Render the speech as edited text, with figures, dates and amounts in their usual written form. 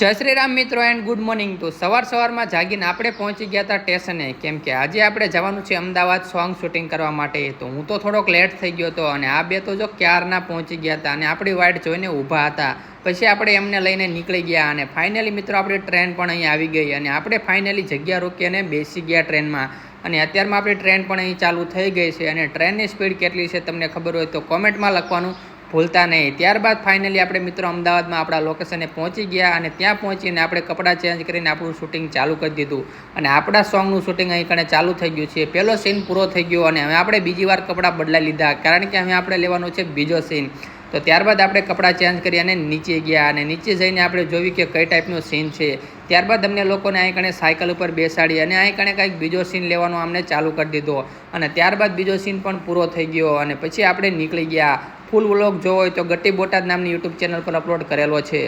જય શ્રી રામ મિત્રો and good morning. તો સવારમાં જાગીને આપણે પહોંચી ગયા હતા સ્ટેશને, કેમ કે આજે આપણે જવાનું છે અમદાવાદ સોંગ શૂટિંગ કરવા માટે. તો હું તો થોડોક લેટ થઈ ગયો હતો અને આ બે તો જો ક્યારના પહોંચી ગયા હતા અને આપણી વાઇટ જોઈને ઊભા હતા. પછી આપણે એમને લઈને નીકળી ગયા અને ફાઇનલી મિત્રો આપણી ટ્રેન પણ અહીં આવી ગઈ અને આપણે ફાઇનલી જગ્યા રોકી અને બેસી ગયા ટ્રેનમાં. અને અત્યારમાં આપણી ટ્રેન પણ અહીં ચાલુ થઈ ગઈ છે અને ટ્રેનની સ્પીડ કેટલી છે તમને ખબર હોય તો કોમેન્ટમાં લખવાનું ભૂલતા નહીં. ત્યારબાદ ફાઇનલી આપણે મિત્રો અમદાવાદમાં આપણા લોકેશને પહોંચી ગયા અને ત્યાં પહોંચીને આપણે કપડાં ચેન્જ કરીને આપણું શૂટિંગ ચાલુ કરી દીધું અને આપણા સોંગનું શૂટિંગ અહીં કણે ચાલુ થઈ ગયું છે. પહેલો સીન પૂરો થઈ ગયો અને હવે આપણે બીજી વાર કપડાં બદલાઈ લીધા, કારણ કે હવે આપણે લેવાનો છે બીજો સીન. તો ત્યારબાદ આપણે કપડાં ચેન્જ કરી અને નીચે ગયા અને નીચે જઈને આપણે જોયું કે કઈ ટાઈપનો સીન છે. ત્યારબાદ અમને લોકોને અહીં કણે સાયકલ ઉપર બેસાડી અને અહીં કણે કંઈક બીજો સીન લેવાનો અમને ચાલુ કરી દીધો અને ત્યારબાદ બીજો સીન પણ પૂરો થઈ ગયો અને પછી આપણે નીકળી ગયા. ફૂલ વ્લોગ જોવો હોય તો ગટ્ટી બોટાદ નામની યુટ્યુબ ચેનલ પર અપલોડ કરેલો છે.